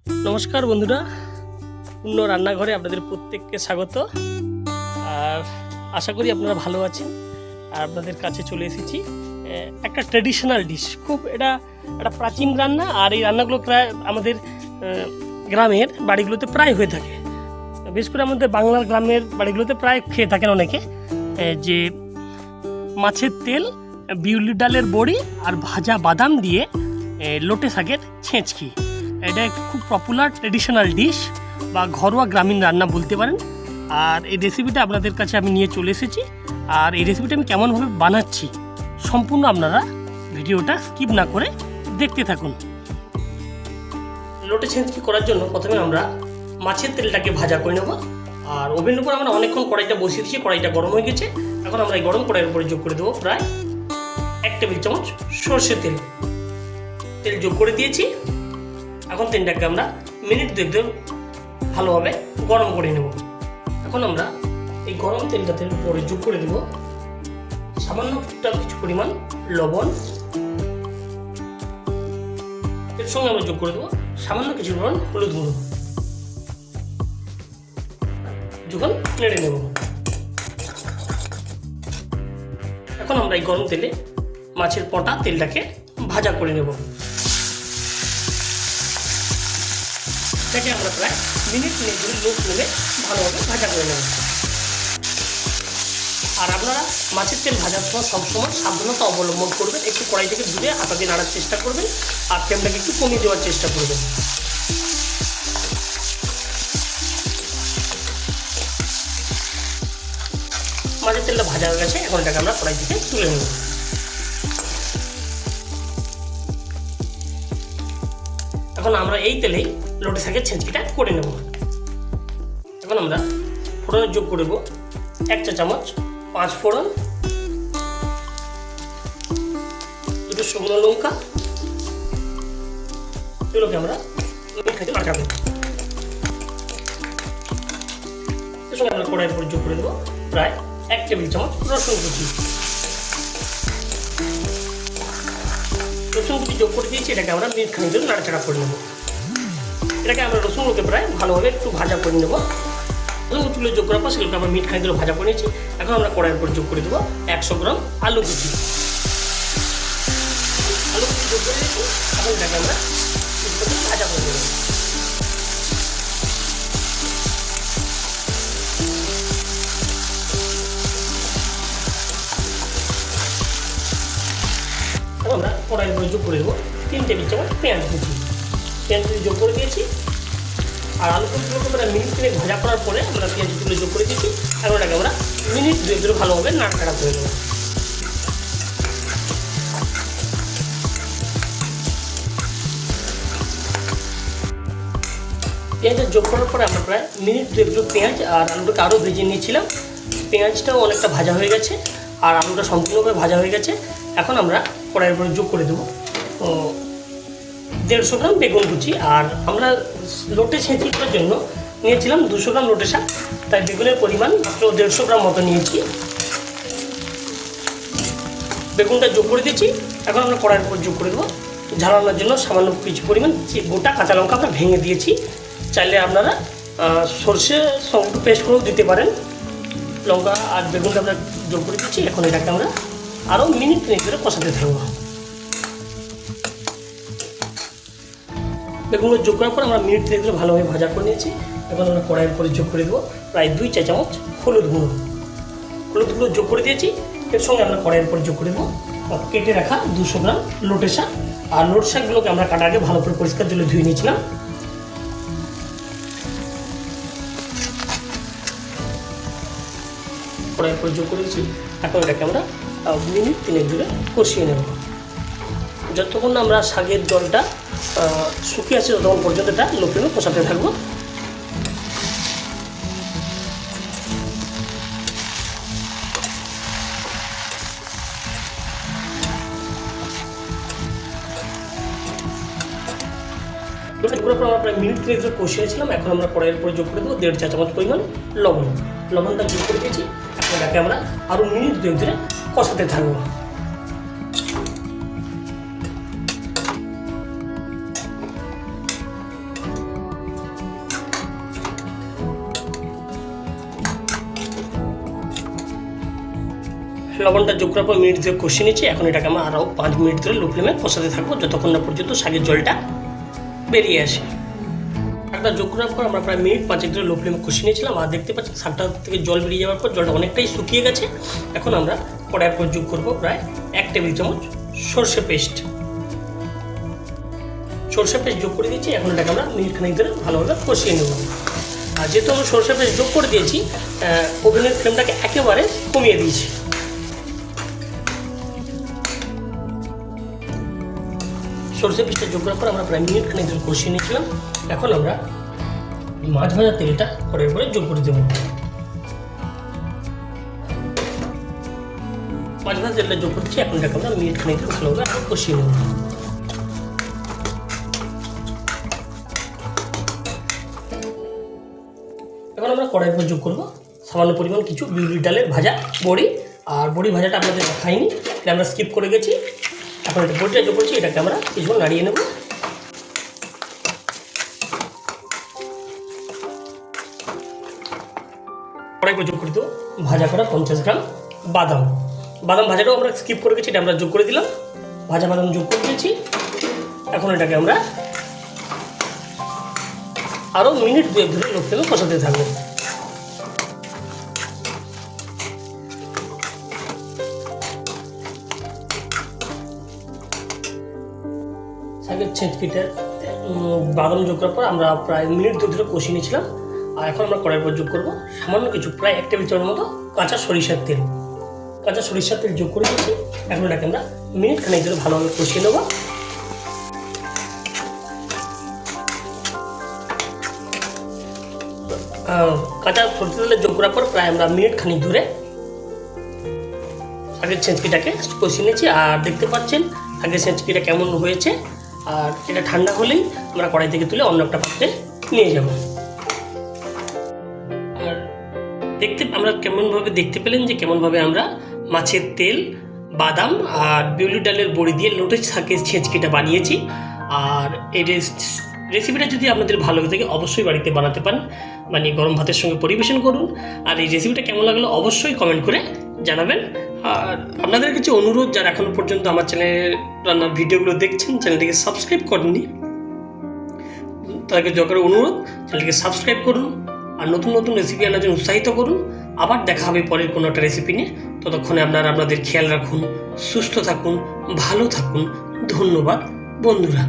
নমস্কার বন্ধুরা, পূর্ণ রান্নাঘরে আপনাদের প্রত্যেককে স্বাগত। আর আশা করি আপনারা ভালো আছেন। আর আপনাদের কাছে চলে এসেছি একটা ট্র্যাডিশনাল ডিশ। খুব এটা একটা প্রাচীন রান্না, আর এই রান্নাগুলো প্রায় আমাদের গ্রামের বাড়িগুলোতে প্রায় হয়ে থাকে। বিশেষ করে আমাদের বাংলার গ্রামের বাড়িগুলোতে প্রায় খেয়ে থাকেন অনেকে। যে মাছের তেল, বিউলি ডালের বড়ি আর ভাজা বাদাম দিয়ে লোটে শাকের ছেঁচকি। এটা খুব পপুলার ট্র্যাডিশনাল ডিশ বা ঘরোয়া গ্রামীণ রান্না বলতে পারেন। আর এই রেসিপিটা আপনাদের কাছে আমি নিয়ে চলে এসেছি। আর এই রেসিপিটা আমি কেমনভাবে বানাচ্ছি সম্পূর্ণ আপনারা ভিডিওটা স্কিপ না করে দেখতে থাকুন। লোটে ছেঁচকি করার জন্য প্রথমে আমরা মাছের তেলটাকে ভাজা করে নেব। আর ওভেনের উপর আমরা অনেকক্ষণ কড়াইটা বসিয়ে দিচ্ছি, কড়াইটা গরম হয়ে গেছে। এখন আমরা এই গরম কড়াইয়ের উপরে যোগ করে দেবো প্রায় 1 টেবিল চামচ সর্ষের তেল। তেল যোগ করে দিয়েছি। এখন তেলটাকে আমরা মিনিট 2 ভালোভাবে গরম করে নেব। এখন আমরা এই গরম তেলটাতে পরে যোগ করে দেব সামান্য কিছু পরিমাণ লবণ। এর সঙ্গে আমরা যোগ করে দেবো সামান্য কিছু পরিমাণ হলুদ গুঁড়ো। যখন নেড়ে নেব। এখন আমরা এই গরম তেলে মাছের পটা তেলটাকে ভাজা করে নেব। এটাকে আমরা প্রায় মিনিট ধরে লো ফ্লেমে ভালোভাবে ভাজা করে নেব। আর আপনারা মাছের তেল ভাজার সময় সবসময় সাবধানতা অবলম্বন করবেন। একটু কড়াই থেকে দূরে হাতা দিয়ে নাড়ার চেষ্টা করবেন, আর ফ্লেমটাকে একটু কমিয়ে দেওয়ার চেষ্টা করবেন। মাছের তেলটা ভাজা হয়ে গেছে। এখন এটাকে আমরা কড়াই থেকে তুলে নেব। এখন আমরা এই তেলেই লোটে শাকের ছেঁচকিটা করে নেব। এখন আমরা ফোড়নে যোগ করব 1 চা চামচ 5 ফোড়ন, 2 শুকনো লঙ্কা। এগুলোকে আমরা নাড়াবো। এর সঙ্গে আমরা কড়াইয়ের উপর যোগ করে দেবো প্রায় 1 টেবিল চামচ রসুন কুচি। রসুন কুচি যোগ করে দিয়েছি। এটাকে আমরা মিনিট খানিক ধরে নাড়াচাড়া করে নেব। এটাকে আমরা রসুনগুলোকে প্রায় ভালোভাবে একটু ভাজা করে নেব। রসুন কুচিগুলো যোগ করার পর সেগুলোকে আমরা মিনিট খানিক ধরে ভাজা করে নিয়েছি। এখন আমরা কড়াইয়ের উপর যোগ করে দেবো 100 গ্রাম আলু কুচি। আলু কুচি যোগ করে দিয়েছি। এখন এটাকে আমরা ভাজা করে নেব। আমরা কড়াইয়ের উপরে যোগ করে দেবো 3 টেবিল চামচ পেঁয়াজ কুচি। পেঁয়াজ কুচি যোগ করে দিয়েছি। আর আলু কুচিগুলোকে আমরা মিনিট 3 ভাজা করার পরে আমরা পেঁয়াজ কুচিগুলো যোগ করে দিয়েছি। এখন এটাকে আমরা মিনিট 2 ধরে ভালোভাবে নাড়াচাড়া করে দেবো। পেঁয়াজটা যোগ করার পরে আমরা প্রায় মিনিট 2 পেঁয়াজ আর আলুটাকে আরও ভেজে নিয়েছিলাম। পেঁয়াজটাও অনেকটা ভাজা হয়ে গেছে আর আলুটা সম্পূর্ণভাবে ভাজা হয়ে গেছে। এখন আমরা কড়াইয়ের উপরে যোগ করে দেবো 150 গ্রাম বেগুন কুচি। আর আমরা লোটে ছেঁচকি করার জন্য নিয়েছিলাম 200 গ্রাম লোটে শাক, তাই বেগুনের পরিমাণ মাত্র 150 গ্রাম মতো নিয়েছি। বেগুনটা যোগ করে দিয়েছি। এখন আমরা কড়াইয়ের উপর যোগ করে দেবো ঝালানোর জন্য সামান্য কিছু পরিমাণ গোটা কাঁচা লঙ্কা আমরা ভেঙে দিয়েছি। চাইলে আপনারা সর্ষে সঙ্গে পেস্ট করেও দিতে পারেন। লঙ্কা আর বেগুনটা আমরা যোগ করে দিচ্ছি। এখন এটাকে আমরা আরও মিনিট 3 ধরে কষাতে থাকবো। বেগুনগুলো যোগ করার পর আমরা মিনিট 3 ধরে ভালোভাবে ভাজা করে নিয়েছি। এখন আমরা কড়াইয়ের উপরে যোগ করে দেবো প্রায় 2 চা চামচ হলুদ গুঁড়ো। হলুদ গুঁড়ো যোগ করে দিয়েছি। এর সঙ্গে আমরা কড়াইয়ের উপরে যোগ করে দেবো কেটে রাখা 200 গ্রাম লোটে শাক। আর লোটে শাকগুলোকে আমরা কাটার আগে ভালো করে পরিষ্কার জলে ধুয়ে নিয়েছিলাম। কড়াইয়ের উপরে যোগ করে দিয়েছি। এখন এটাকে আমরা মিনিট 3 ধরে কষিয়ে নেব। যতক্ষণ না আমরা শাকের জলটা শুকিয়ে আসছে ততক্ষণ পর্যন্ত এটা লো ফ্লেমে কষাতে থাকবো। আমরা প্রায় মিনিট 3 ধরে কষিয়েছিলাম। এখন আমরা কড়াইয়ের উপরে যোগ করে দেবো 1.5 চা চামচ পরিমাণ লবণ। লবণটা যোগ করে দিয়েছি। এখন এটাকে আমরা আরও মিনিট 2 ধরে কষাতে থাকবো। লবণটা যোগ করার পর মিনিট ধরে কষিয়ে নিচ্ছি। এখন এটাকে আমরা আরও 5 মিনিট ধরে লো ফ্লেমে কষাতে থাকবো যতক্ষণ না পর্যন্ত শাকের জলটা বেরিয়ে আসে। শাকটা যোগ করার পর আমরা প্রায় মিনিট 5 ধরে লো ফ্লেমে কষিয়ে নিয়েছিলাম। আর দেখতে পাচ্ছি শাকটা থেকে জল বেরিয়ে যাওয়ার পর জলটা অনেকটাই শুকিয়ে গেছে। এখন আমরা কড়াইয়ের পর যোগ করবো প্রায় 1 টেবিল চামচ সর্ষে পেস্ট। সর্ষে পেস্ট যোগ করে দিয়েছি। এখন এটাকে আমরা মিনিট খানিক ধরে ভালোভাবে কষিয়ে নেব। আর যেহেতু আমরা সর্ষে পেস্ট যোগ করে দিয়েছি, ওভেনের ফ্লেমটাকে একেবারে কমিয়ে দিয়েছি। সর্ষে পেস্টটা যোগ করার পর আমরা প্রায় মিনিট খানিক ধরে কষিয়ে নিয়েছিলাম। এখন আমরা মাছ ভাজার তেলটা কড়াইয়ের পরে যোগ করে দেবো। মাছ ভাজার তেলটা যোগ করছি। এখন এটাকে আমরা মিনিট খানিক ধরে ভালোভাবে আরও কষিয়ে নেব। এখন আমরা কড়াইয়ের পর যোগ করবো সামান্য পরিমাণ কিছু বিউলির ডালের ভাজা বড়ি। আর বড়ি ভাজাটা আপনাদের দেখাইনি, এটা আমরা স্কিপ করে গেছি। এখন এটা বড়িটা যোগ করছি, এটাকে আমরা কিছুক্ষণ নাড়িয়ে নেব। কড়াই পর যোগ করে দেবো ভাজা করা 50 গ্রাম বাদাম। বাদাম ভাজাটাও আমরা স্কিপ করে গেছি, এটা আমরা যোগ করে দিলাম। ভাজা বাদাম যোগ করে দিয়েছি। এখন এটাকে আমরা আরও মিনিট 2 ধরে লো ফ্লেমে কষাতে থাকবো। শাকের ছেঁচকিটা বাদাম যোগ করার পর আমরা প্রায় মিনিট 2 ধরে কষিয়ে নিয়েছিলাম। আর এখন আমরা কড়াইয়ের পর যোগ করবো সামান্য কিছু প্রায় 1 টেবিল চামচের মতো কাঁচা সরিষার তেল। কাঁচা সরিষার তেল যোগ করে দিয়েছি। এখন এটাকে আমরা মিনিট খানিক ধরে ভালোভাবে কষিয়ে নেবো। কাঁচা সরষের তেলে যোগ করার পর প্রায় আমরা মিনিট খানিক ধরে শাকের ছেঁচকিটাকে কষিয়ে নিয়েছি। আর দেখতে পাচ্ছেন শাকের ছেঁচকিটা কেমন হয়েছে। আর এটা ঠান্ডা হলেই আমরা কড়াই থেকে তুলে অন্য একটা পাত্রে নিয়ে যাব। আর আমরা কেমনভাবে দেখতে পেলেন যে কেমনভাবে আমরা মাছের তেল, বাদাম আর বিউলি ডালের বড়ি দিয়ে লোটে শাকের ছেঁচকিটা বানিয়েছি। আর এই রেসিপিটা যদি আপনাদের ভালো লাগে অবশ্যই বাড়িতে বানাতে পারেন, মানে গরম ভাতের সঙ্গে পরিবেশন করুন। আর এই রেসিপিটা কেমন লাগলো অবশ্যই কমেন্ট করে জানাবেন। আর আপনাদের কাছে অনুরোধ, যারা এখনও পর্যন্ত আমার চ্যানেলের রান্নার ভিডিওগুলো দেখছেন, চ্যানেলটিকে সাবস্ক্রাইব করেননি, তাদেরকে দয়া করে অনুরোধ চ্যানেলটিকে সাবস্ক্রাইব করুন আর নতুন নতুন রেসিপি আনার জন্য উৎসাহিত করুন। আবার দেখা হবে পরের কোনো একটা রেসিপি নিয়ে। ততক্ষণে আপনারা আপনাদের খেয়াল রাখুন, সুস্থ থাকুন, ভালো থাকুন। ধন্যবাদ বন্ধুরা।